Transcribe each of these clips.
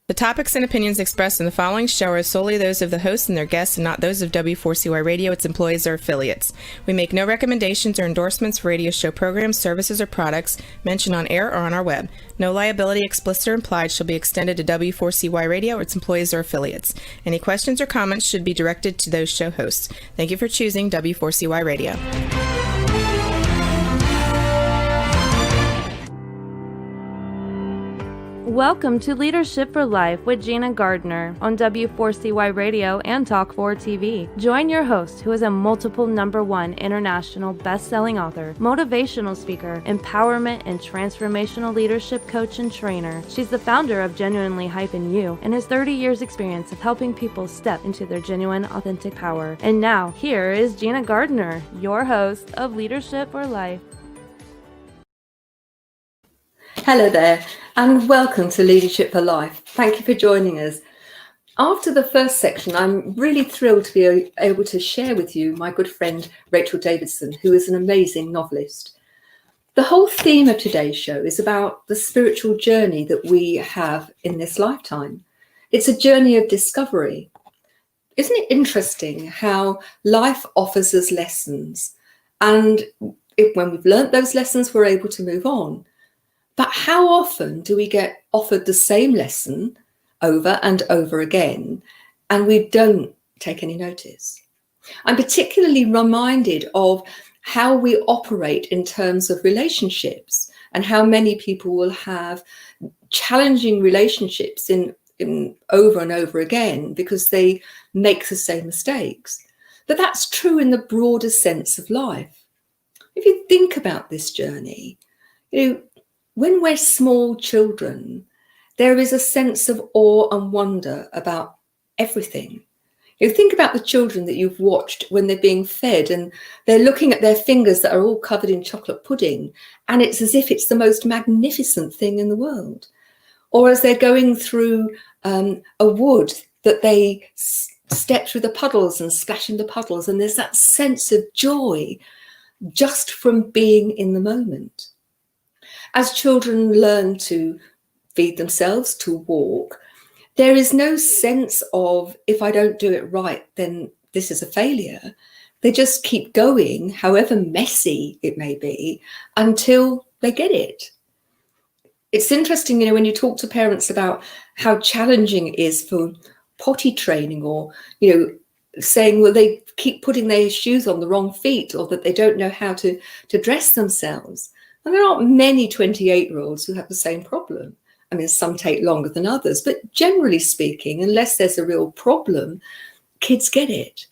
The topics and opinions expressed in the following show are solely those of the host and their guests and not those of W4CY Radio, its employees, or affiliates. We make no recommendations or endorsements for radio show programs, services, or products mentioned on air or on our web. No liability, explicit or implied, shall be extended to W4CY Radio, its employees, or affiliates. Any questions or comments should be directed to those show hosts. Thank you for choosing W4CY Radio. Welcome to Leadership for Life with Gina Gardner on W4CY Radio and Talk4 TV. Join your host, who is a multiple #1 international best-selling author, motivational speaker, empowerment and transformational leadership coach and trainer. She's the founder of Genuinely Hyphen You and has 30 years experience of helping people step into their genuine, authentic power. And now, here is Gina Gardner, your host of Leadership for Life. Hello there, and welcome to Leadership for Life. Thank you for joining us. After the first section, I'm really thrilled to be able to share with you my good friend Rachel Davidson, who is an amazing novelist. The whole theme of today's show is about the spiritual journey that we have in this lifetime. It's a journey of discovery. Isn't it interesting how life offers us lessons, and when we've learnt those lessons, we're able to move on. But how often do we get offered the same lesson over and over again, and we don't take any notice? I'm particularly reminded of how we operate in terms of relationships and how many people will have challenging relationships in over and over again because they make the same mistakes. But that's true in the broader sense of life. If you think about this journey, when we're small children, there is a sense of awe and wonder about everything. You think about the children that you've watched when they're being fed and they're looking at their fingers that are all covered in chocolate pudding, and it's as if it's the most magnificent thing in the world. Or as they're going through a wood that they step through the puddles and splash in the puddles, and there's that sense of joy just from being in the moment. As children learn to feed themselves, to walk, there is no sense of, if I don't do it right, then this is a failure. They just keep going, however messy it may be, until they get it. It's interesting, when you talk to parents about how challenging it is for potty training, or, saying, well, they keep putting their shoes on the wrong feet, or that they don't know how to dress themselves. And there aren't many 28-year-olds who have the same problem. I mean, some take longer than others, but generally speaking, unless there's a real problem, kids get it.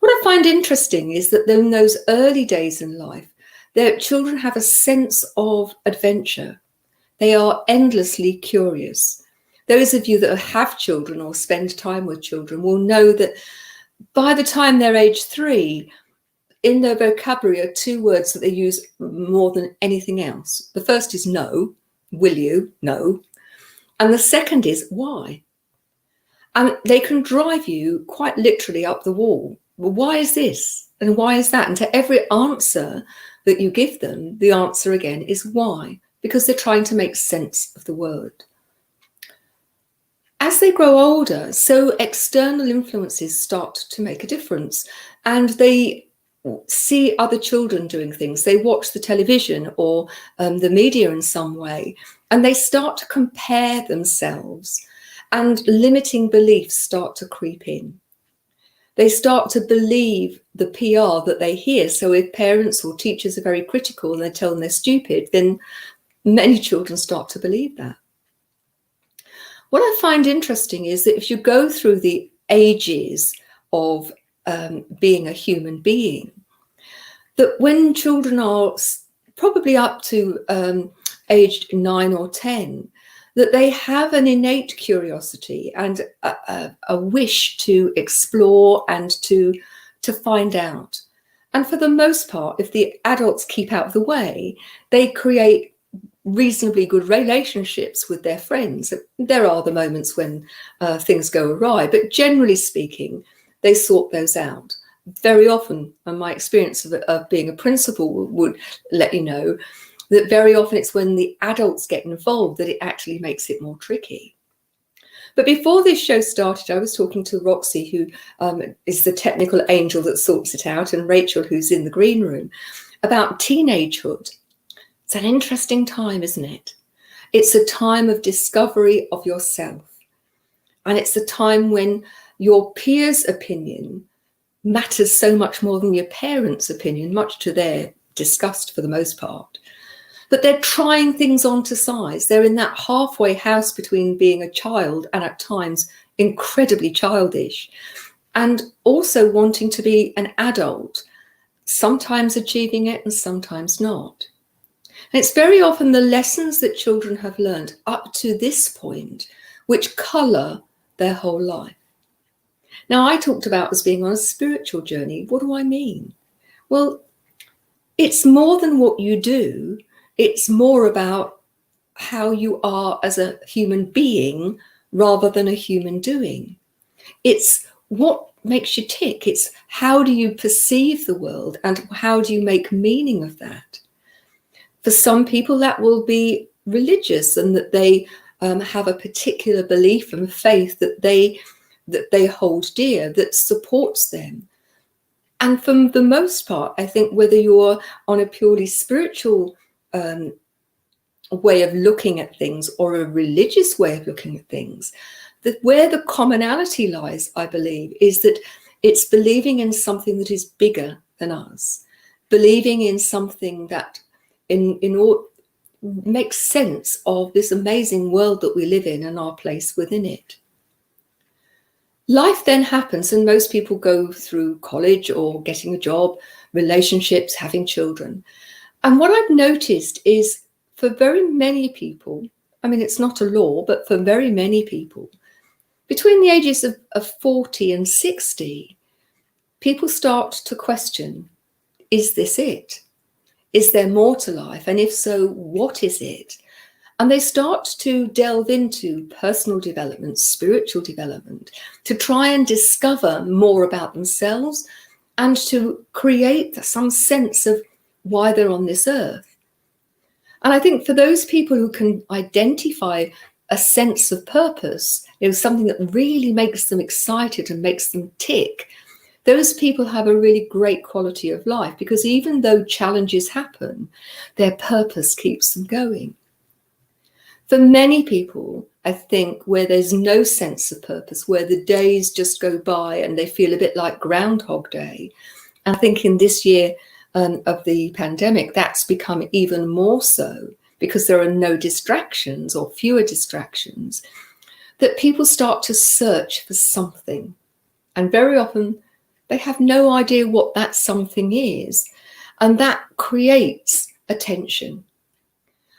What I find interesting is that in those early days in life, their children have a sense of adventure. They are endlessly curious. Those of you that have children or spend time with children will know that by the time they're age 3, in their vocabulary are 2 words that they use more than anything else. The first is no, will you? No. And the second is why. And they can drive you quite literally up the wall. Well, why is this? And why is that? And to every answer that you give them, the answer again is why, because they're trying to make sense of the word. As they grow older, so external influences start to make a difference, and they see other children doing things. They watch the television or the media in some way, and they start to compare themselves, and limiting beliefs start to creep in. They start to believe the PR that they hear. So if parents or teachers are very critical and they tell them they're stupid, then many children start to believe that. What I find interesting is that if you go through the ages of being a human being, that when children are probably up to aged 9 or 10, that they have an innate curiosity and a wish to explore and to find out. And for the most part, if the adults keep out of the way, they create reasonably good relationships with their friends. There are the moments when things go awry, but generally speaking, they sort those out. Very often, and my experience of being a principal would let you know, that very often it's when the adults get involved that it actually makes it more tricky. But before this show started, I was talking to Roxy, who is the technical angel that sorts it out, and Rachel, who's in the green room, about teenagehood. It's an interesting time, isn't it? It's a time of discovery of yourself. And it's a time when your peers' opinion matters so much more than your parents' opinion, much to their disgust for the most part. But they're trying things on to size. They're in that halfway house between being a child and at times incredibly childish, and also wanting to be an adult, sometimes achieving it and sometimes not. And it's very often the lessons that children have learned up to this point which colour their whole life. Now, I talked about as being on a spiritual journey. What do I mean? Well, it's more than what you do. It's more about how you are as a human being rather than a human doing. It's what makes you tick. It's how do you perceive the world and how do you make meaning of that? For some people, that will be religious, and that they have a particular belief and faith that they hold dear, that supports them. And for the most part, I think whether you're on a purely spiritual way of looking at things or a religious way of looking at things, that where the commonality lies, I believe, is that it's believing in something that is bigger than us, believing in something that in all makes sense of this amazing world that we live in and our place within it. Life then happens, and most people go through college or getting a job, relationships, having children. And what I've noticed is for very many people, I mean, it's not a law, but for very many people, between the ages of 40 and 60, people start to question, is this it? Is there more to life? And if so, what is it? And they start to delve into personal development, spiritual development, to try and discover more about themselves and to create some sense of why they're on this earth. And I think for those people who can identify a sense of purpose, something that really makes them excited and makes them tick, those people have a really great quality of life, because even though challenges happen, their purpose keeps them going. For many people, I think, where there's no sense of purpose, where the days just go by and they feel a bit like Groundhog Day, and I think in this year of the pandemic, that's become even more so because there are no distractions or fewer distractions, that people start to search for something. And very often they have no idea what that something is, and that creates a tension.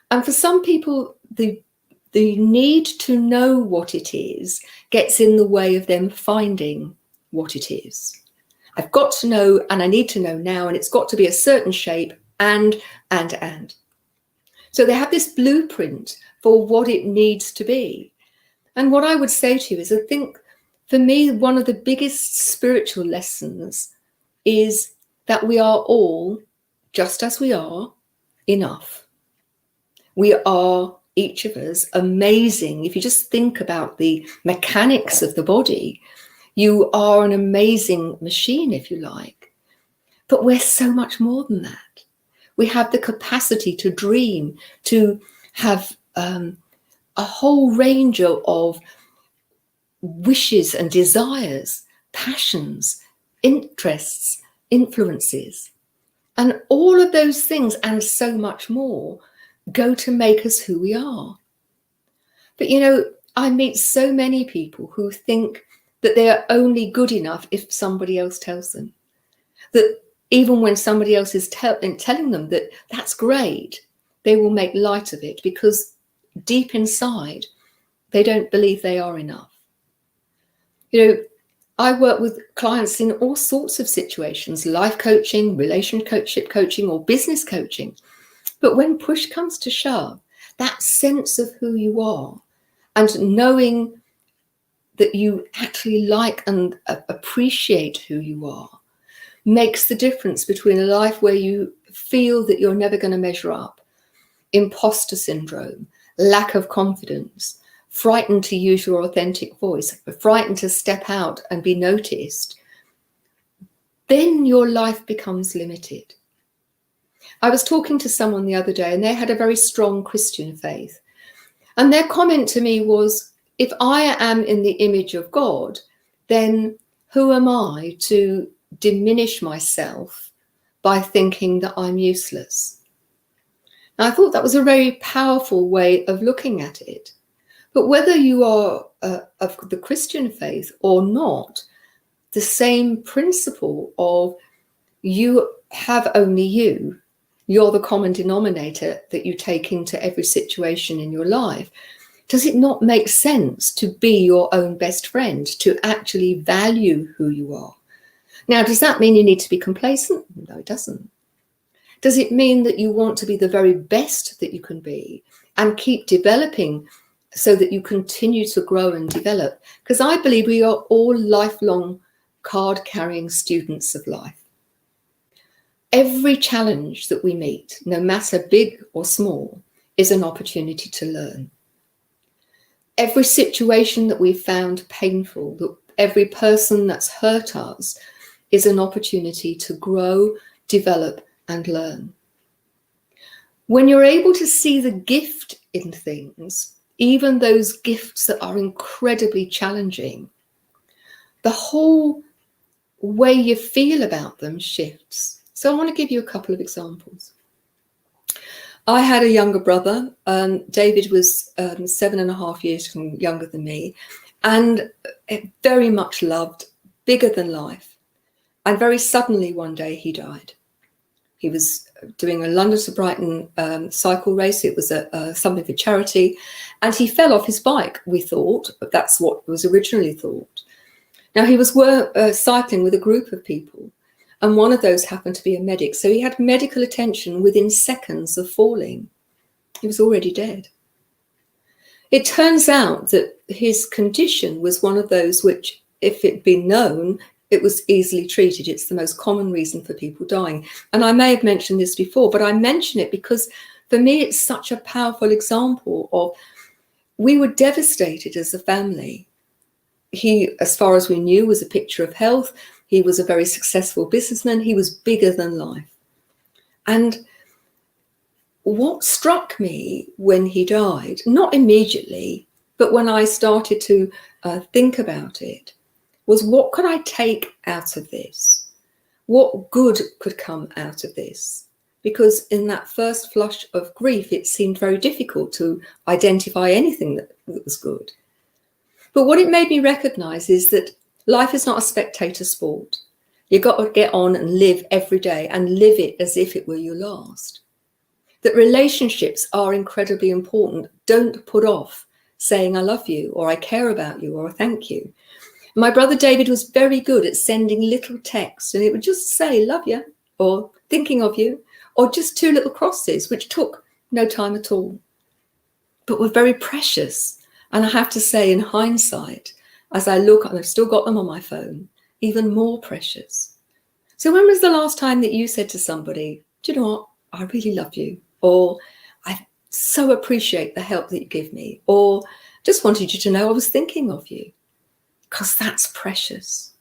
And for some people, the need to know what it is gets in the way of them finding what it is. I've got to know, and I need to know now, and it's got to be a certain shape, and. So they have this blueprint for what it needs to be. And what I would say to you is, I think for me, one of the biggest spiritual lessons is that we are all, just as we are, enough. We are, each of us, amazing. If you just think about the mechanics of the body, you are an amazing machine, if you like. But we're so much more than that. We have the capacity to dream, to have a whole range of wishes and desires, passions, interests, influences. And all of those things and so much more go to make us who we are. But I meet so many people who think that they are only good enough if somebody else tells them. That even when somebody else is telling them that that's great, they will make light of it because deep inside, they don't believe they are enough. I work with clients in all sorts of situations, life coaching, relationship coaching, or business coaching. But when push comes to shove, that sense of who you are and knowing that you actually like and appreciate who you are makes the difference between a life where you feel that you're never going to measure up, imposter syndrome, lack of confidence, frightened to use your authentic voice, frightened to step out and be noticed, then your life becomes limited. I was talking to someone the other day and they had a very strong Christian faith. And their comment to me was, if I am in the image of God, then who am I to diminish myself by thinking that I'm useless? And I thought that was a very powerful way of looking at it. But whether you are of the Christian faith or not, the same principle of you have only you, you're the common denominator that you take into every situation in your life. Does it not make sense to be your own best friend, to actually value who you are? Now, does that mean you need to be complacent? No, it doesn't. Does it mean that you want to be the very best that you can be and keep developing so that you continue to grow and develop? Because I believe we are all lifelong card-carrying students of life. Every challenge that we meet, no matter big or small, is an opportunity to learn. Every situation that we've found painful, every person that's hurt us, is an opportunity to grow, develop, and learn. When you're able to see the gift in things, even those gifts that are incredibly challenging, the whole way you feel about them shifts. So I want to give you a couple of examples. I had a younger brother. David was 7.5 years younger than me, and very much loved, bigger than life. And very suddenly one day he died. He was doing a London to Brighton cycle race. It was something for charity, and he fell off his bike, we thought, but that's what was originally thought. Now, he was cycling with a group of people, and one of those happened to be a medic. So he had medical attention within seconds of falling. He was already dead. It turns out that his condition was one of those which, if it'd been known, it was easily treated. It's the most common reason for people dying. And I may have mentioned this before, but I mention it because for me, it's such a powerful example of, we were devastated as a family. He, as far as we knew, was a picture of health. He was a very successful businessman. He was bigger than life. And what struck me when he died, not immediately, but when I started to think about it, was what could I take out of this? What good could come out of this? Because in that first flush of grief, it seemed very difficult to identify anything that was good. But what it made me recognize is that life is not a spectator sport. You've got to get on and live every day and live it as if it were your last. That relationships are incredibly important. Don't put off saying I love you, or I care about you, or thank you. My brother David was very good at sending little texts, and it would just say love you, or thinking of you, or just 2 little crosses, which took no time at all, but were very precious. And I have to say, in hindsight, as I look, and I've still got them on my phone, even more precious. So when was the last time that you said to somebody, do you know what, I really love you, or I so appreciate the help that you give me, or just wanted you to know I was thinking of you? Because that's precious.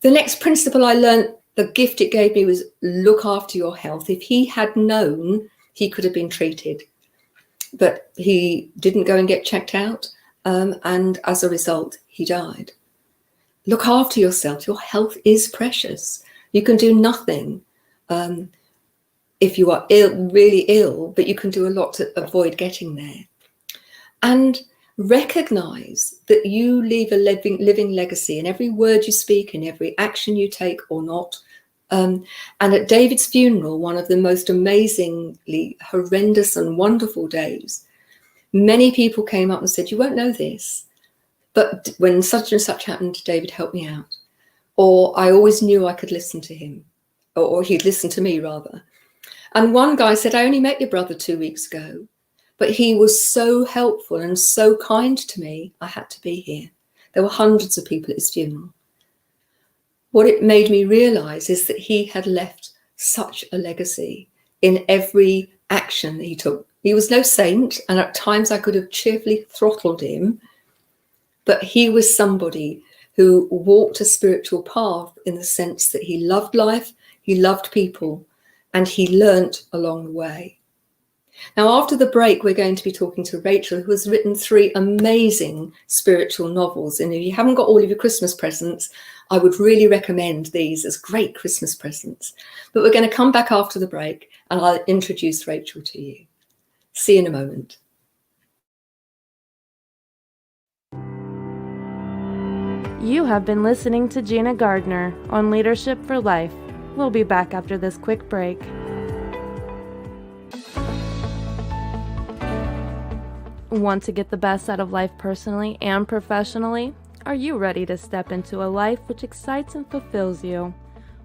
The next principle I learned, the gift it gave me, was look after your health. If he had known, he could have been treated, but he didn't go and get checked out. And as a result, he died. Look after yourself. Your health is precious. You can do nothing if you are ill, really ill, but you can do a lot to avoid getting there. And recognize that you leave a living legacy in every word you speak, in every action you take or not. And at David's funeral, one of the most amazingly horrendous and wonderful days, many people came up and said, you won't know this, but when such and such happened, David helped me out. Or I always knew I could listen to him, or he'd listen to me rather. And one guy said, I only met your brother 2 weeks ago, but he was so helpful and so kind to me, I had to be here. There were hundreds of people at his funeral. What it made me realize is that he had left such a legacy in every action that he took, He was no saint, and at times I could have cheerfully throttled him, but he was somebody who walked a spiritual path in the sense that he loved life, he loved people, and he learnt along the way. Now, after the break, we're going to be talking to Rachel, who has written 3 amazing spiritual novels. And if you haven't got all of your Christmas presents, I would really recommend these as great Christmas presents. But we're going to come back after the break and I'll introduce Rachel to you. See you in a moment. You have been listening to Gina Gardner on Leadership for Life. We'll be back after this quick break. Want to get the best out of life personally and professionally? Are you ready to step into a life which excites and fulfills you?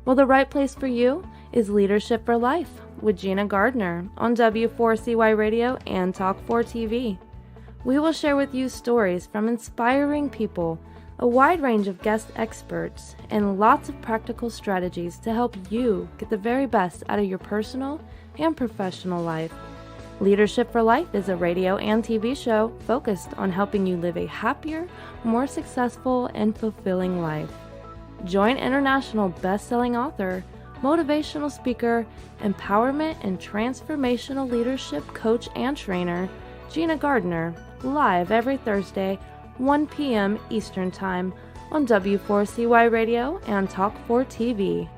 Well, the right place for you is Leadership for Life with Gina Gardner on W4CY Radio and Talk4 TV. We will share with you stories from inspiring people, a wide range of guest experts, and lots of practical strategies to help you get the very best out of your personal and professional life. Leadership for Life is a radio and TV show focused on helping you live a happier, more successful, and fulfilling life. Join international best-selling author, motivational speaker, empowerment and transformational leadership coach and trainer, Gina Gardner, live every Thursday, 1 p.m. Eastern Time on W4CY Radio and Talk4 TV.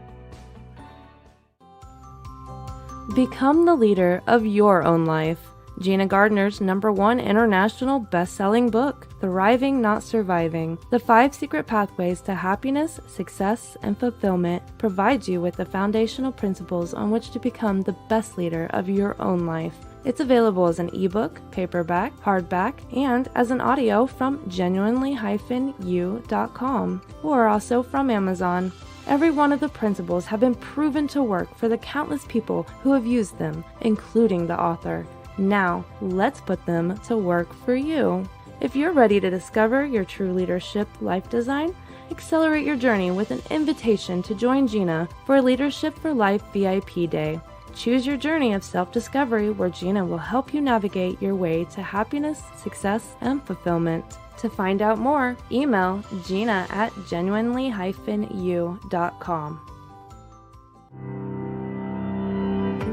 Become the leader of your own life. Gina Gardner's #1 international best-selling book, Thriving Not Surviving, The 5 Secret Pathways to Happiness, Success, and Fulfillment, provides you with the foundational principles on which to become the best leader of your own life. It's available as an ebook, paperback, hardback, and as an audio from genuinely-u.com, or also from Amazon. Every one of the principles have been proven to work for the countless people who have used them, including the author. Now, let's put them to work for you. If you're ready to discover your true leadership life design, accelerate your journey with an invitation to join Gina for a Leadership for Life VIP Day. Choose your journey of self-discovery where Gina will help you navigate your way to happiness, success, and fulfillment. To find out more, email gina@genuinely-u.com.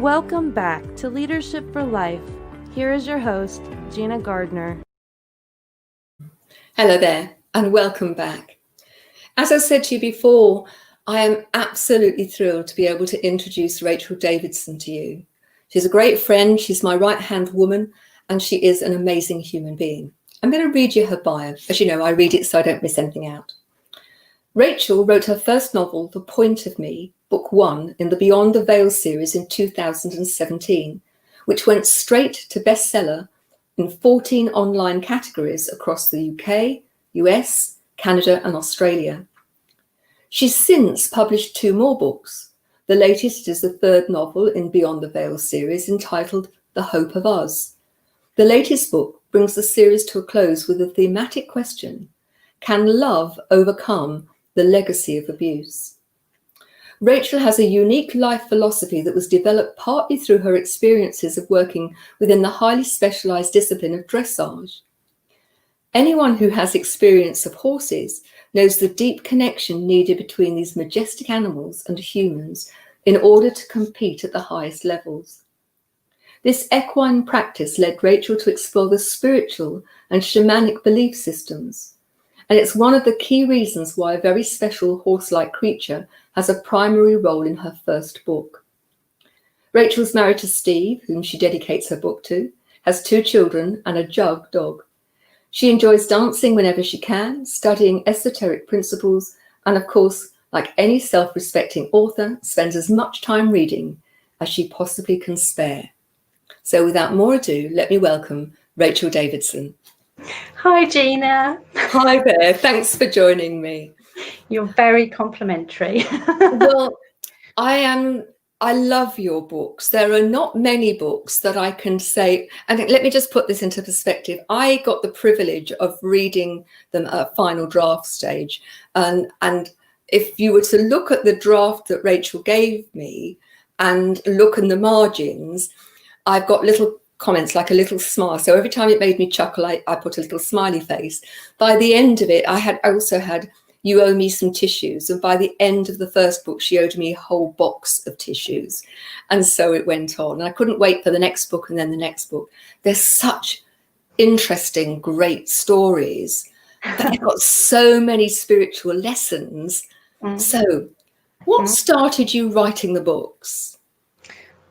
Welcome back to Leadership for Life. Here is your host, Gina Gardner. Hello there, and welcome back. As I said to you before, I am absolutely thrilled to be able to introduce Rachel Davidson to you. She's a great friend, she's my right-hand woman, and she is an amazing human being. I'm going to read you her bio. As you know, I read it so I don't miss anything out. Rachel wrote her first novel, The Point of Me, Book 1, in the Beyond the Veil series in 2017, which went straight to bestseller in 14 online categories across the UK, US, Canada, and Australia. She's since published 2 more books. The latest is the 3rd novel in Beyond the Veil series entitled The Hope of Us. The latest book brings the series to a close with a thematic question: can love overcome the legacy of abuse? Rachel has a unique life philosophy that was developed partly through her experiences of working within the highly specialized discipline of dressage. Anyone who has experience of horses knows the deep connection needed between these majestic animals and humans in order to compete at the highest levels. This equine practice led Rachel to explore the spiritual and shamanic belief systems. And it's one of the key reasons why a very special horse-like creature has a primary role in her first book. Rachel's married to Steve, whom she dedicates her book to, has 2 children and a jug dog. She enjoys dancing whenever she can, studying esoteric principles, and of course, like any self-respecting author, spends as much time reading as she possibly can spare. So without more ado, let me welcome Rachel Davidson. Hi, Gina. Hi there. Thanks for joining me. You're very complimentary. Well, I love your books. There are not many books that I can say, and let me just put this into perspective. I got the privilege of reading them at final draft stage. And if you were to look at the draft that Rachel gave me and look in the margins, I've got little comments, like a little smile. So every time it made me chuckle, I put a little smiley face. By the end of it, I also had "You owe me some tissues." And by the end of the first book, she owed me a whole box of tissues. And so it went on. And I couldn't wait for the next book and then the next book. There's such interesting, great stories. But they've got so many spiritual lessons. So what started you writing the books?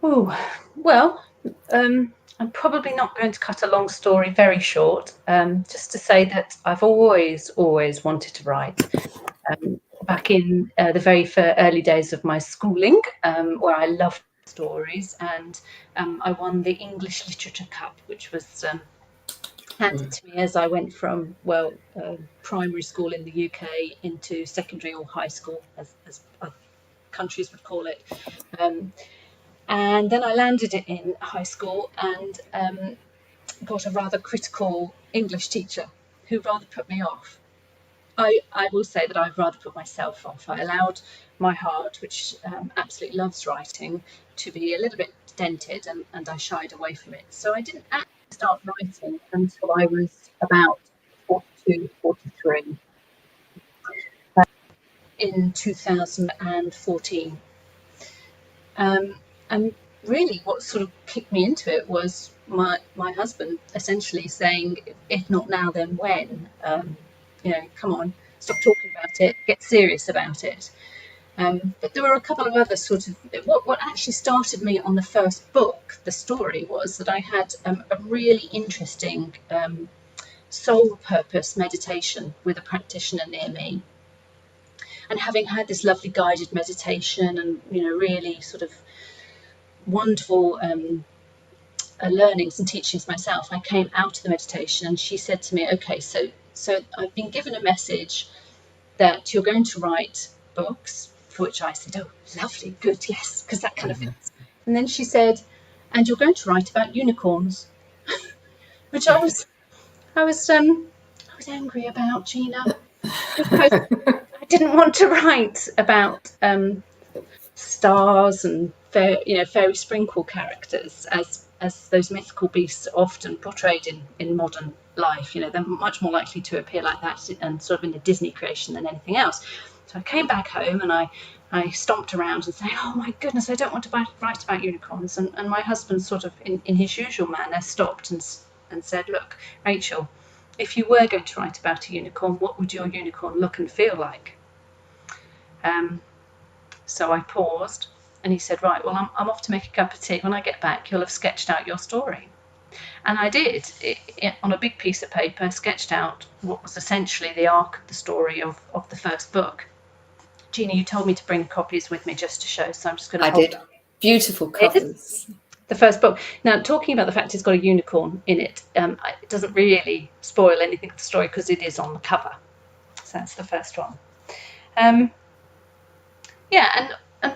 Oh, well, I'm probably not going to cut a long story very short. Just to say that I've always wanted to write. Back in the very early days of my schooling, where I loved stories, and I won the English Literature Cup, which was handed to me as I went from primary school in the UK into secondary or high school, as other countries would call it. And then I landed it in high school and got a rather critical English teacher who rather put me off. I will say that I've rather put myself off. I allowed my heart, which absolutely loves writing, to be a little bit dented, and I shied away from it. So I didn't actually start writing until I was about 42, 43 in 2014. And really what sort of kicked me into it was my husband essentially saying, if not now, then when? Come on, stop talking about it, get serious about it. But there were a couple of other sort of, what actually started me on the first book, the story, was that I had a really interesting soul purpose meditation with a practitioner near me. And having had this lovely guided meditation and, really sort of wonderful learnings and teachings myself, I came out of the meditation and she said to me, okay, so I've been given a message that you're going to write books, for which I said, oh, lovely, good, yes, because that kind of fits. And then she said, and you're going to write about unicorns, which I was angry about, Gina, because I didn't want to write about stars and fairy sprinkle characters as those mythical beasts are often portrayed in modern life. They're much more likely to appear like that and sort of in a Disney creation than anything else. So I came back home and I stomped around and saying, oh my goodness, I don't want to write about unicorns. And my husband sort of in his usual manner stopped and said, look, Rachel, if you were going to write about a unicorn, what would your unicorn look and feel like? So I paused and he said, right, well, I'm off to make a cup of tea. When I get back, you'll have sketched out your story. And I did, on a big piece of paper, sketched out what was essentially the arc of the story of the first book. Gina, you told me to bring copies with me just to show, so I'm just going to hold them. Beautiful covers. The first book. Now, talking about the fact it's got a unicorn in it, it doesn't really spoil anything of the story because it is on the cover. So that's the first one. And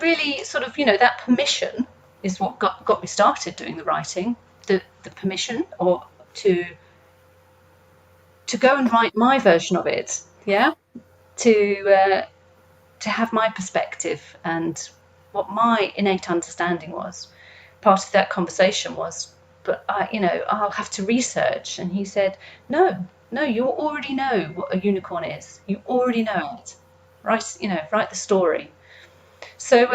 really sort of, that permission is what got me started doing the writing, the permission or to go and write my version of it, to have my perspective and what my innate understanding was. Part of that conversation was, but I'll have to research. And he said, no, you already know what a unicorn is. You already know it. Write the story. So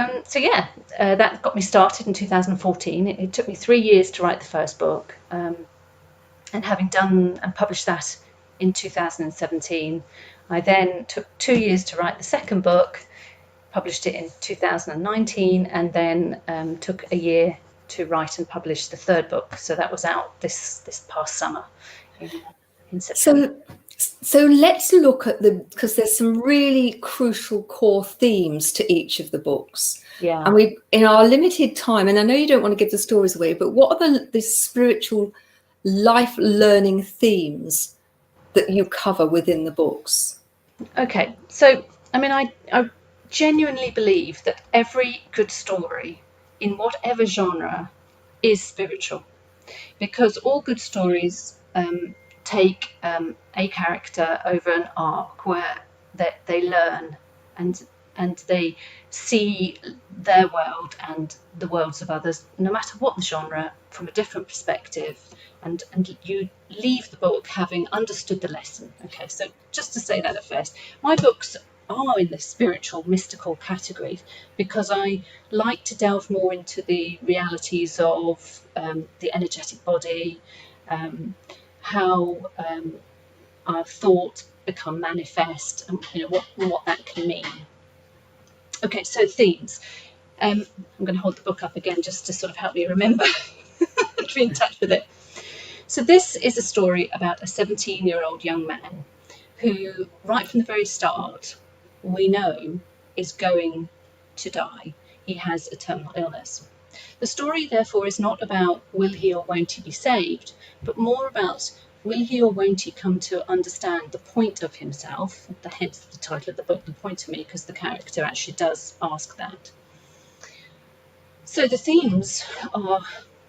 that got me started in 2014. It took me 3 years to write the first book, and having done and published that in 2017, I then took 2 years to write the second book, published it in 2019, and then took a year to write and publish the third book. So that was out this past summer in September. So let's look at because there's some really crucial core themes to each of the books. Yeah. And we, in our limited time, and I know you don't want to give the stories away, but what are the spiritual life learning themes that you cover within the books? Okay. So, I genuinely believe that every good story in whatever genre is spiritual, because all good stories take a character over an arc where they learn and and they see their world and the worlds of others, no matter what the genre, from a different perspective, and you leave the book having understood the lesson. Okay, so just to say that at first, my books are in the spiritual, mystical category because I like to delve more into the realities of the energetic body, how our thought become manifest, and what that can mean. Okay, so themes. I'm going to hold the book up again just to sort of help me remember to be in touch with it. So this is a story about a 17-year-old young man who, right from the very start, we know is going to die. He has a terminal illness. The story, therefore, is not about will he or won't he be saved, but more about will he or won't he come to understand the point of himself, hence the title of the book, The Point of Me, because the character actually does ask that. So the themes are,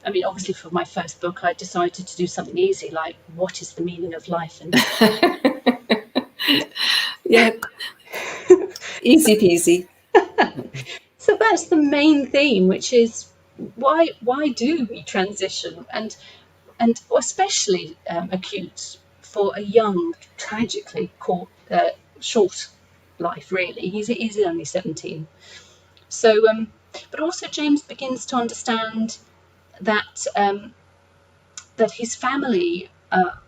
I mean, obviously for my first book, I decided to do something easy, like what is the meaning of life? And Yeah, easy peasy. so that's the main theme, which is why do we transition, and especially acute for a young, tragically short life. Really, he's only 17. So, but also James begins to understand that that his family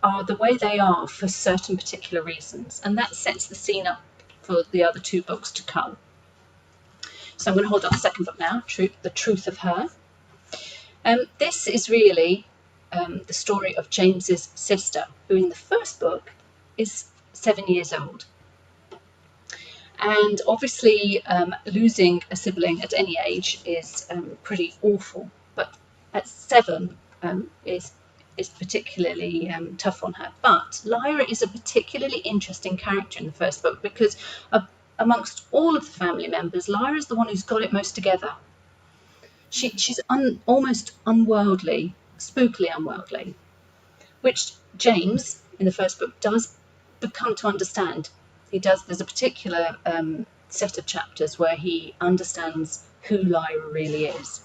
are the way they are for certain particular reasons, and that sets the scene up for the other two books to come. So I'm going to hold up the second book now, The Truth of Her. This is really the story of James's sister, who in the first book is 7 years old. And obviously losing a sibling at any age is pretty awful, but at 7 is particularly tough on her. But Lyra is a particularly interesting character in the first book because amongst all of the family members, Lyra is the one who's got it most together. She's almost unworldly, spookily unworldly, which James in the first book does come to understand. He does. There's a particular set of chapters where he understands who Lyra really is.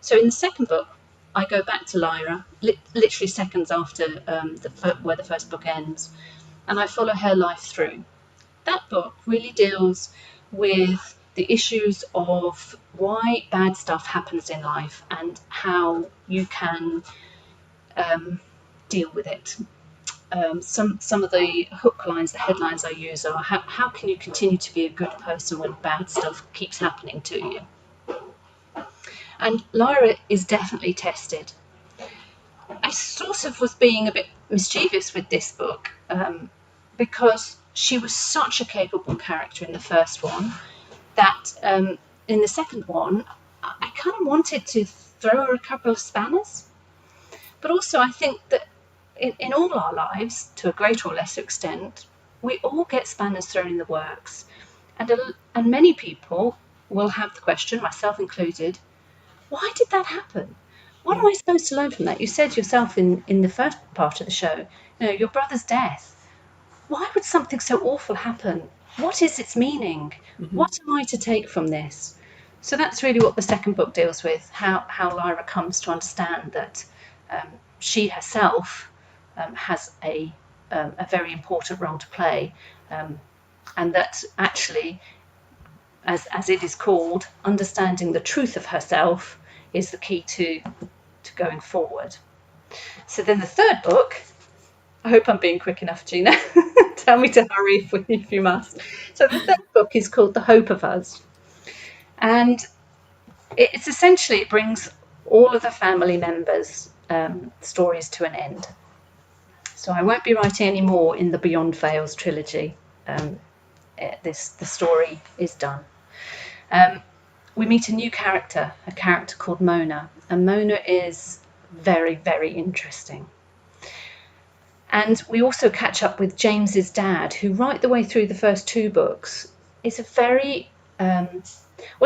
So in the second book, I go back to Lyra, literally seconds after where the first book ends, and I follow her life through. That book really deals with the issues of why bad stuff happens in life and how you can deal with it. Some of the hook lines, the headlines I use are how can you continue to be a good person when bad stuff keeps happening to you? And Lyra is definitely tested. I sort of was being a bit mischievous with this book because she was such a capable character in the first one that in the second one I kind of wanted to throw her a couple of spanners. But also I think that in all our lives, to a greater or lesser extent, we all get spanners thrown in the works. And many people will have the question, myself included, why did that happen? What am I supposed to learn from that? You said yourself in the first part of the show, your brother's death. Why would something so awful happen? What is its meaning? Mm-hmm. What am I to take from this? So that's really what the second book deals with, how Lyra comes to understand that she herself has a very important role to play, and that actually, as it is called, understanding the truth of herself is the key to going forward. So then the third book, I hope I'm being quick enough, Gina. Tell me to hurry if you must. So the third book is called The Hope of Us. And it's essentially, it brings all of the family members' stories to an end. So I won't be writing any more in the Beyond Veils trilogy. The story is done. We meet a new character, a character called Mona. And Mona is very, very interesting. And we also catch up with James's dad, who right the way through the first 2 books is a very,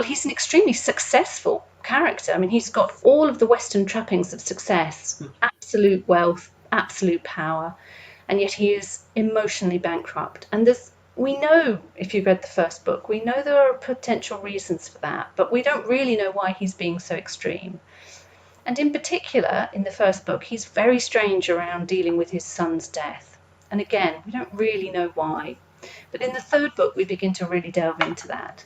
he's an extremely successful character. I mean, he's got all of the Western trappings of success, absolute wealth, absolute power, and yet he is emotionally bankrupt. And there's we know, if you've read the first book, we know there are potential reasons for that, but we don't really know why he's being so extreme. And in particular, in the first book, he's very strange around dealing with his son's death. And again, we don't really know why. But in the third book, we begin to really delve into that.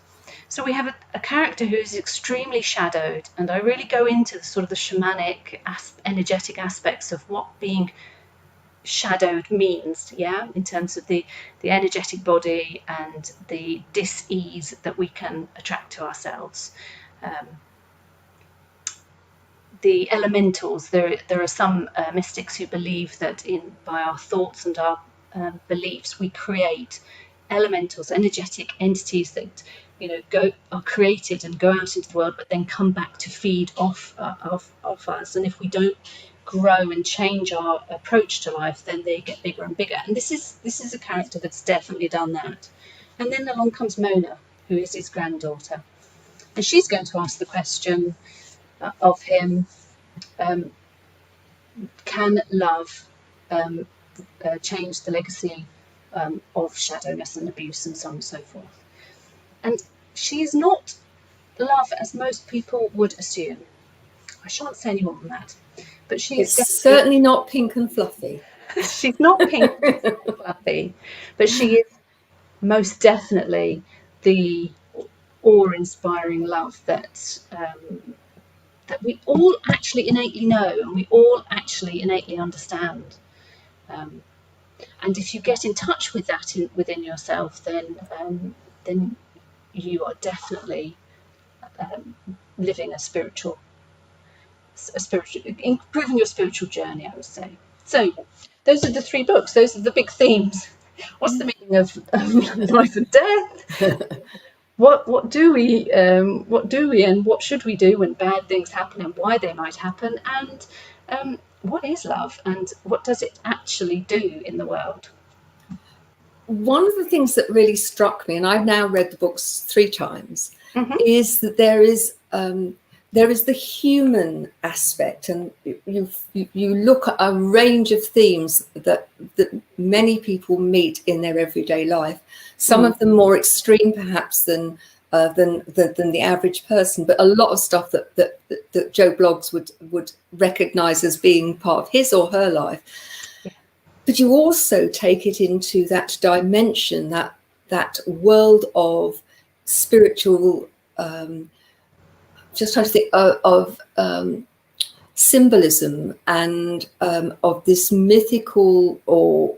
So we have a character who is extremely shadowed, and I really go into the sort of the shamanic, energetic aspects of what being shadowed means, in terms of the energetic body and the dis-ease that we can attract to ourselves. The elementals, there are some mystics who believe that by our thoughts and our beliefs we create elementals, energetic entities that are created and go out into the world, but then come back to feed off us. And if we don't grow and change our approach to life, then they get bigger and bigger. And this is a character that's definitely done that. And then along comes Mona, who is his granddaughter, and she's going to ask the question of him, can love change the legacy of shadowness and abuse and so on and so forth? And she is not love as most people would assume. I shan't say any more than that. But it's certainly not pink and fluffy. She's not pink and fluffy, but she is most definitely the awe-inspiring love that we all actually innately know, and we all actually innately understand. And if you get in touch with that within yourself, then you are definitely living improving your spiritual journey, I would say. So those are the 3 books. Those are the big themes. What's the meaning of life and death? What do we and what should we do when bad things happen and why they might happen, and what is love and what does it actually do in the world? One of the things that really struck me, and I've now read the books 3 times, is that there is the human aspect, and you look at a range of themes that many people meet in their everyday life. Some of them more extreme, perhaps, than the average person, but a lot of stuff that Joe Bloggs would recognise as being part of his or her life. Yeah. But you also take it into that dimension, that world of spiritual. Just trying to think of symbolism and of this mythical, or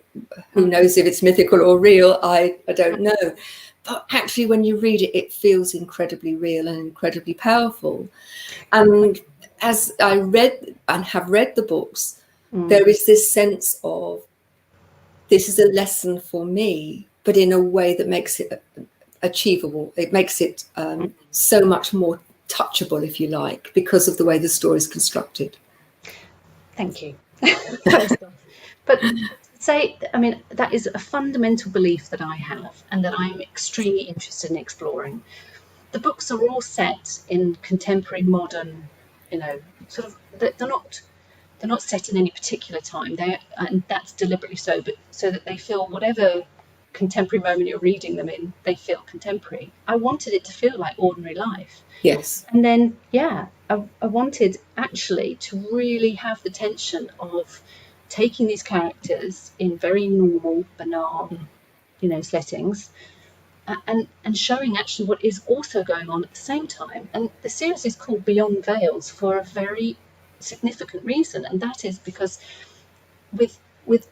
who knows if it's mythical or real, I don't know. But actually, when you read it, it feels incredibly real and incredibly powerful. And as I read and have read the books, there is this sense of, this is a lesson for me, but in a way that makes it achievable. It makes it so much more touchable, if you like, because of the way the story is constructed. Thank you. But that is a fundamental belief that I have and that I'm extremely interested in exploring. The books are all set in contemporary, modern, sort of, they're not set in any particular time. And that's deliberately so, but so that they feel whatever contemporary moment you're reading them in, they feel contemporary. I wanted it to feel like ordinary life. Yes. And then, I wanted actually to really have the tension of taking these characters in very normal, banal, settings, and showing actually what is also going on at the same time. And the series is called Beyond Veils for a very significant reason, and that is because with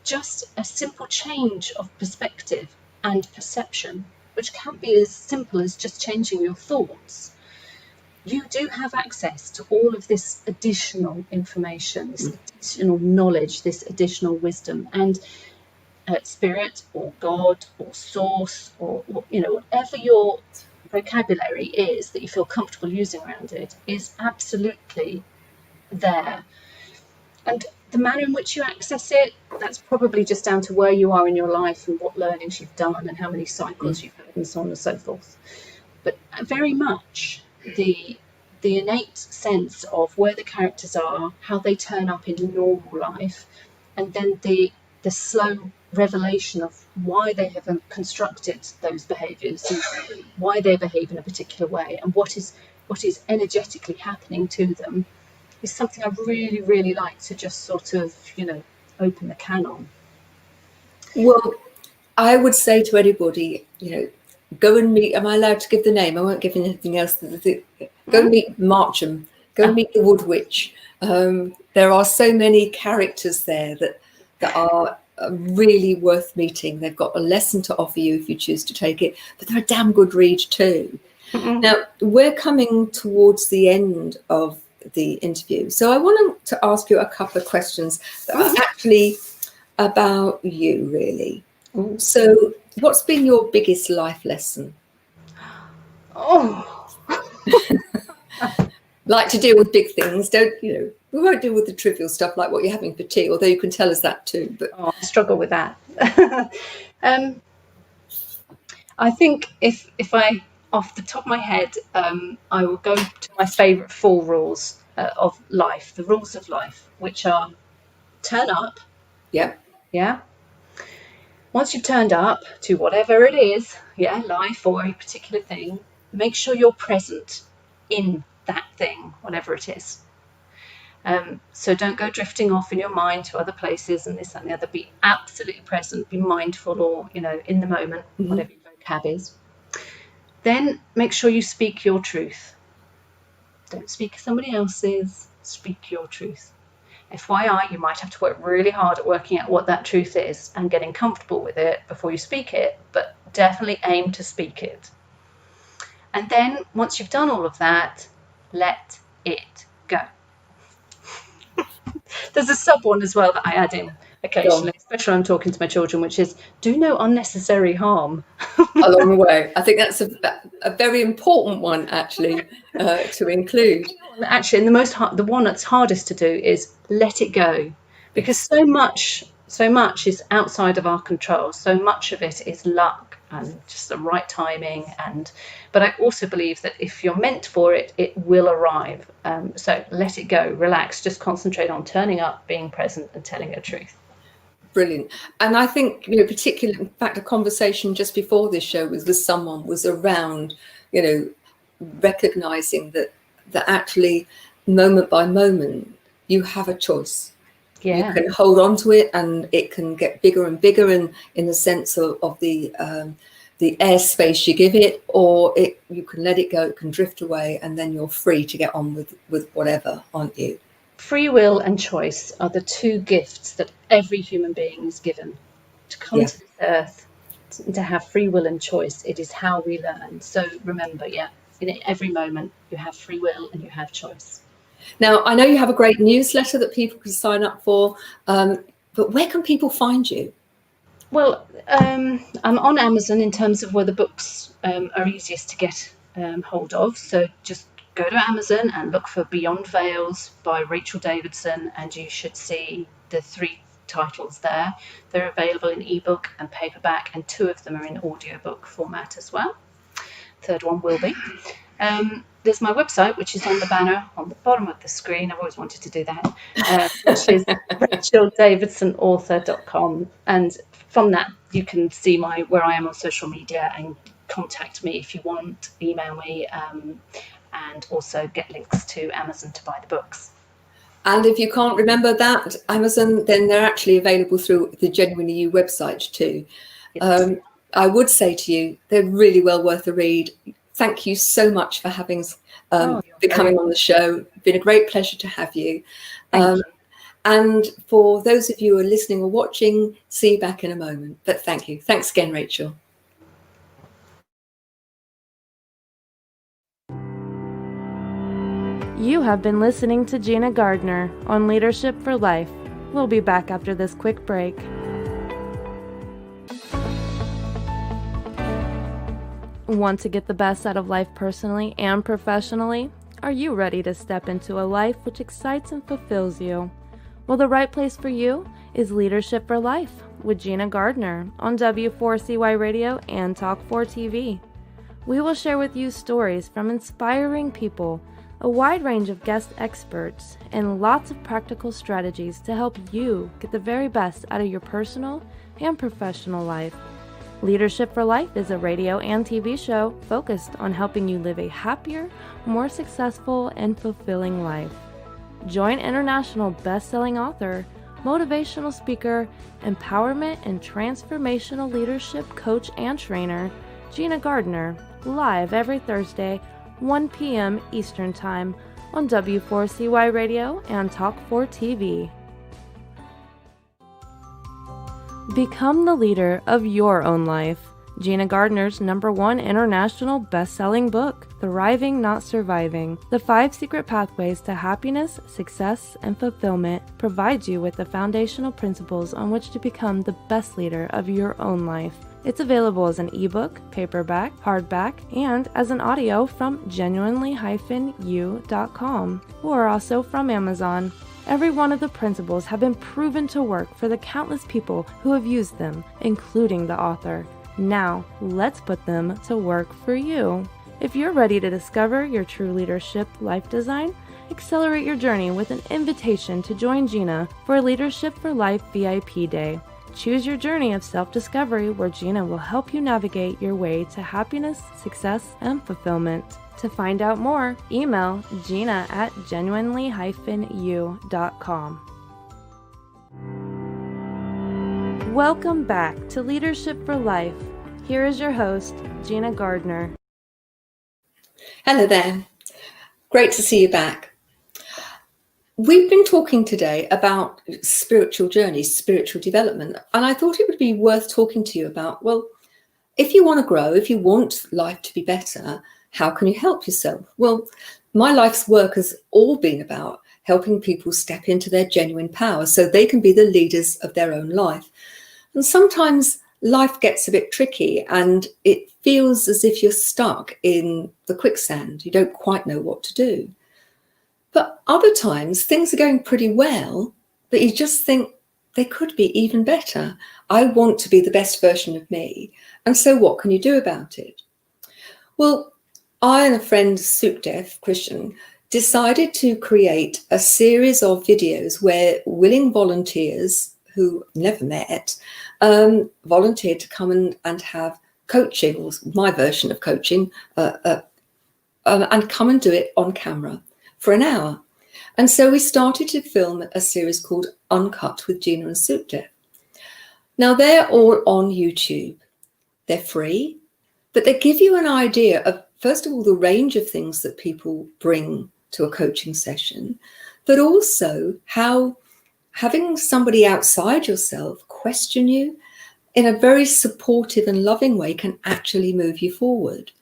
just a simple change of perspective and perception, which can be as simple as just changing your thoughts, you do have access to all of this additional information, this additional knowledge, this additional wisdom, and spirit or God or source or whatever your vocabulary is that you feel comfortable using around it is absolutely there. And the manner in which you access it, that's probably just down to where you are in your life and what learnings you've done and how many cycles you've had and so on and so forth. But very much the innate sense of where the characters are, how they turn up in normal life, and then the the slow revelation of why they have constructed those behaviours and why they behave in a particular way and what is energetically happening to them is something I really, really like to just sort of, open the can on. Well, I would say to anybody, go and meet, am I allowed to give the name? I won't give anything else. Go and meet Marcham, go and meet the Wood Witch. There are so many characters there that are really worth meeting. They've got a lesson to offer you if you choose to take it, but they're a damn good read too. Now, we're coming towards the end of the interview, so I wanted to ask you a couple of questions that are actually about you, really. So what's been your biggest life lesson? Like to deal with big things, we won't deal with the trivial stuff like what you're having for tea, although you can tell us that too. But I struggle with that. I think if I, off the top of my head, I will go to my favourite 4 rules of life, the rules of life, which are turn up. Yeah. Once you've turned up to whatever it is, life or a particular thing, make sure you're present in that thing, whatever it is. So don't go drifting off in your mind to other places and this and the other. Be absolutely present, be mindful or, in the moment, whatever your vocab is. Then make sure you speak your truth. Don't speak somebody else's, speak your truth. FYI, you might have to work really hard at working out what that truth is and getting comfortable with it before you speak it, but definitely aim to speak it. And then once you've done all of that, let it go. There's a sub one as well that I add in occasionally, especially when I'm talking to my children, which is do no unnecessary harm. Along the way. I think that's a very important one, actually, to include. Actually, and the one that's hardest to do is let it go, because so much is outside of our control. So much of it is luck and just the right timing. But I also believe that if you're meant for it, it will arrive. So let it go, relax, just concentrate on turning up, being present and telling the truth. Brilliant. And I think, particularly, in fact, a conversation just before this show with someone was around, recognizing that actually moment by moment, you have a choice. Yeah. You can hold on to it and it can get bigger and bigger in the sense of the airspace you give it, or you can let it go, it can drift away, and then you're free to get on with whatever, aren't you? Free will and choice are the 2 gifts that every human being is given. To come to this earth, to have free will and choice, it is how we learn. So remember, in every moment you have free will and you have choice. Now, I know you have a great newsletter that people can sign up for, but where can people find you? Well, I'm on Amazon in terms of where the books are easiest to get hold of. So just go to Amazon and look for Beyond Veils by Rachel Davidson, and you should see the 3 titles there. They're available in ebook and paperback, and 2 of them are in audiobook format as well. 3rd one will be. There's my website, which is on the banner on the bottom of the screen. I've always wanted to do that, which is racheldavidsonauthor.com. And from that, you can see where I am on social media and contact me if you want, email me, and also get links to Amazon to buy the books. And if you can't remember that, Amazon, then they're actually available through the Genuinely You website too. Yes. I would say to you, they're really well worth a read. Thank you so much for having coming on the show. It's been a great pleasure to have you. Thank you. And for those of you who are listening or watching, see you back in a moment. But thank you. Thanks again, Rachel. You have been listening to Gina Gardner on Leadership for Life. We'll be back after this quick break. Want to get the best out of life personally and professionally? Are you ready to step into a life which excites and fulfills you? Well, the right place for you is Leadership for Life with Gina Gardner on W4CY Radio and Talk 4 TV. We will share with you stories from inspiring people a wide range of guest experts, and lots of practical strategies to help you get the very best out of your personal and professional life. Leadership for Life is a radio and TV show focused on helping you live a happier, more successful, and fulfilling life. Join international best-selling author, motivational speaker, empowerment and transformational leadership coach and trainer, Gina Gardner, live every Thursday, 1 p.m. Eastern Time on W4CY Radio and Talk4 TV. Become the leader of your own life. Gina Gardner's #1 international best-selling book, Thriving Not Surviving, The 5 Secret Pathways to Happiness, Success, and Fulfillment, provides you with the foundational principles on which to become the best leader of your own life. It's available as an ebook, paperback, hardback, and as an audio from genuinely-u.com, or also from Amazon. Every one of the principles have been proven to work for the countless people who have used them, including the author. Now, let's put them to work for you. If you're ready to discover your true leadership life design, accelerate your journey with an invitation to join Gina for a Leadership for Life VIP Day. Choose your journey of self-discovery where Gina will help you navigate your way to happiness, success, and fulfillment. To find out more, email gina@genuinely-u.com. Welcome back to Leadership for Life. Here is your host, Gina Gardner. Hello there. Great to see you back. We've been talking today about spiritual journeys, spiritual development, and I thought it would be worth talking to you about, well, if you want to grow, if you want life to be better, how can you help yourself? Well, my life's work has all been about helping people step into their genuine power so they can be the leaders of their own life. And sometimes life gets a bit tricky and it feels as if you're stuck in the quicksand. You don't quite know what to do. But other times things are going pretty well, but you just think they could be even better. I want to be the best version of me. And so what can you do about it? Well, I and a friend, Soup Deaf Christian, decided to create a series of videos where willing volunteers who never met volunteered to come and have coaching, or my version of coaching, and come and do it on camera for an hour. And so we started to film a series called Uncut with Gina and Soup Deaf. Now they're all on YouTube. They're free, but they give you an idea of, first of all, the range of things that people bring to a coaching session, but also how having somebody outside yourself question you in a very supportive and loving way can actually move you forward.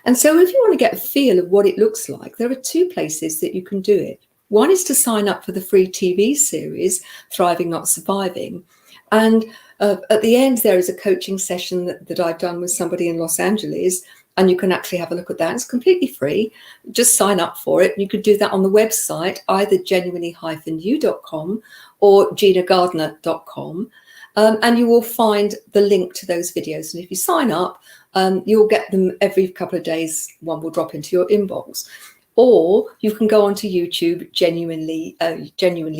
And so if you want to get a feel of what it looks like, there are 2 places that you can do it. One is to sign up for the free TV series, Thriving Not Surviving. And at the end, there is a coaching session that I've done with somebody in Los Angeles, and you can actually have a look at that. It's completely free. Just sign up for it. You could do that on the website, either genuinely-u.com or ginagardner.com. And you will find the link to those videos. And if you sign up, you'll get them every couple of days. One will drop into your inbox. Or you can go onto YouTube, Genuinely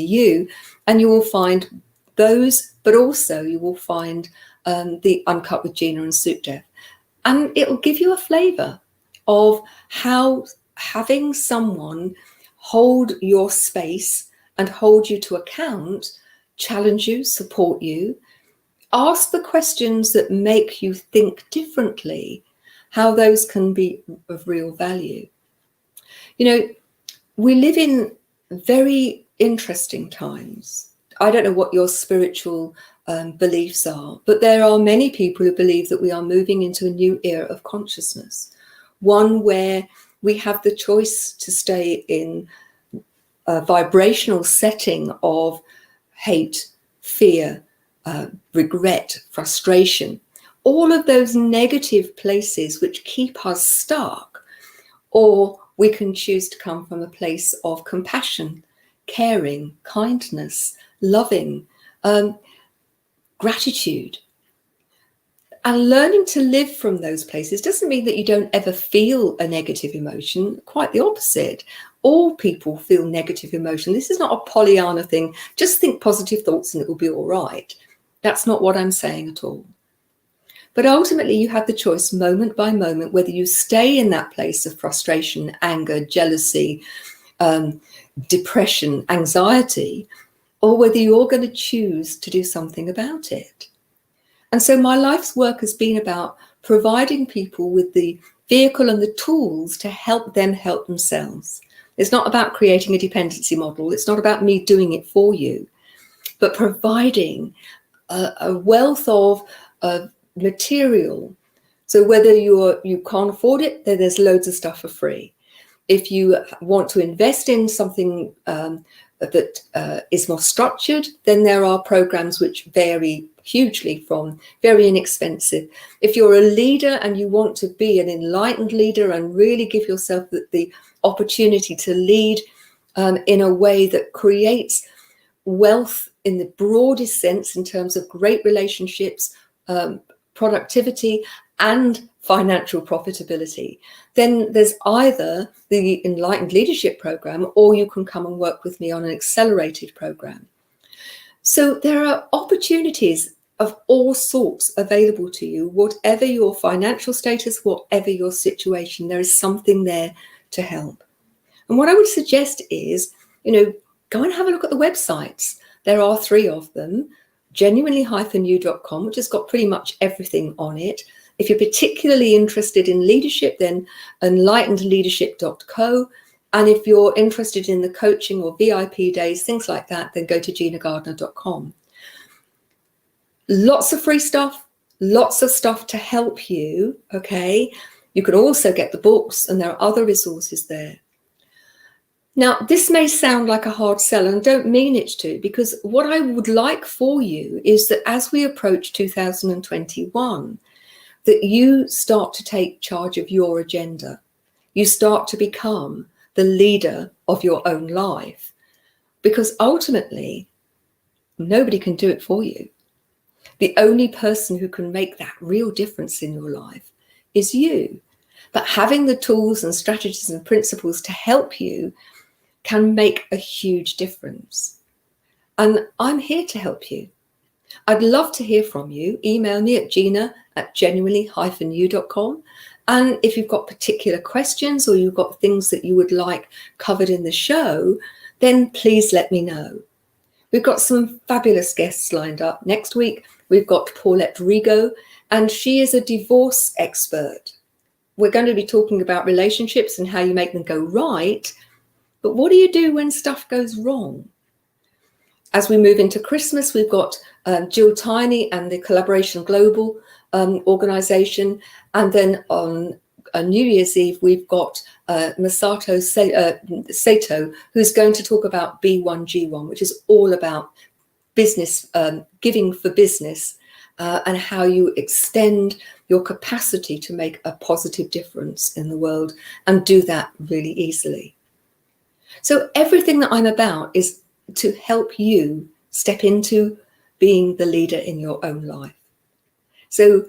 You, and you will find those, but also you will find the Uncut with Gina and Soup Deaf. And it will give you a flavor of how having someone hold your space and hold you to account, challenge you, support you, ask the questions that make you think differently, how those can be of real value. You know, we live in very interesting times. I don't know what your spiritual beliefs are, but there are many people who believe that we are moving into a new era of consciousness, one where we have the choice to stay in a vibrational setting of hate, fear, regret, frustration, all of those negative places which keep us stuck, or we can choose to come from a place of compassion, caring, kindness, loving, gratitude. And learning to live from those places doesn't mean that you don't ever feel a negative emotion, quite the opposite. All people feel negative emotion. This is not a Pollyanna thing. Just think positive thoughts and it will be all right. That's not what I'm saying at all. But ultimately, you have the choice moment by moment whether you stay in that place of frustration, anger, jealousy, depression, anxiety, or whether you're going to choose to do something about it. And so my life's work has been about providing people with the vehicle and the tools to help them help themselves. It's not about creating a dependency model. It's not about me doing it for you, but providing a wealth of material. So whether you can't afford it, then there's loads of stuff for free. If you want to invest in something that is more structured, then there are programs which vary hugely from very inexpensive. If you're a leader and you want to be an enlightened leader and really give yourself the opportunity to lead in a way that creates wealth in the broadest sense in terms of great relationships, productivity and financial profitability, then there's either the Enlightened Leadership Program or you can come and work with me on an accelerated program. So there are opportunities of all sorts available to you, whatever your financial status, whatever your situation, there is something there to help. And what I would suggest is, go and have a look at the websites. There are 3 of them, genuinely-you.com, which has got pretty much everything on it. If you're particularly interested in leadership, then enlightenedleadership.co. And if you're interested in the coaching or VIP days, things like that, then go to ginagardner.com. Lots of free stuff, lots of stuff to help you, okay? You can also get the books and there are other resources there. Now, this may sound like a hard sell and I don't mean it to, because what I would like for you is that as we approach 2021, that you start to take charge of your agenda. You start to become the leader of your own life, because ultimately, nobody can do it for you. The only person who can make that real difference in your life is you. But having the tools and strategies and principles to help you can make a huge difference. And I'm here to help you. I'd love to hear from you. Email me at gina@genuinely-you.com. And if you've got particular questions or you've got things that you would like covered in the show, then please let me know. We've got some fabulous guests lined up. Next week, we've got Paulette Rigo, and she is a divorce expert. We're going to be talking about relationships and how you make them go right. But what do you do when stuff goes wrong? As we move into Christmas, we've got Jill Tiney and the Collaboration Global organization. And then on New Year's Eve, we've got Masato Sato, who's going to talk about B1G1, which is all about business, giving for business, and how you extend your capacity to make a positive difference in the world and do that really easily. So everything that I'm about is to help you step into being the leader in your own life. So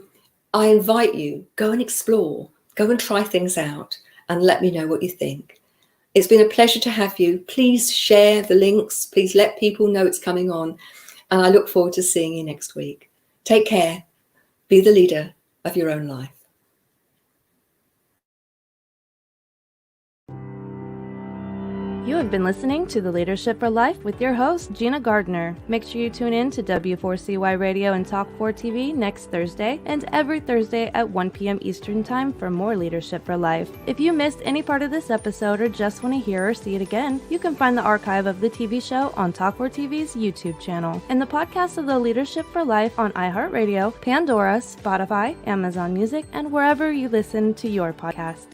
I invite you, go and explore, go and try things out and let me know what you think. It's been a pleasure to have you. Please share the links. Please let people know it's coming on. And I look forward to seeing you next week. Take care. Be the leader of your own life. You have been listening to The Leadership for Life with your host, Gina Gardner. Make sure you tune in to W4CY Radio and Talk 4 TV next Thursday and every Thursday at 1 p.m. Eastern Time for more Leadership for Life. If you missed any part of this episode or just want to hear or see it again, you can find the archive of the TV show on Talk 4 TV's YouTube channel and the podcast of The Leadership for Life on iHeartRadio, Pandora, Spotify, Amazon Music, and wherever you listen to your podcast.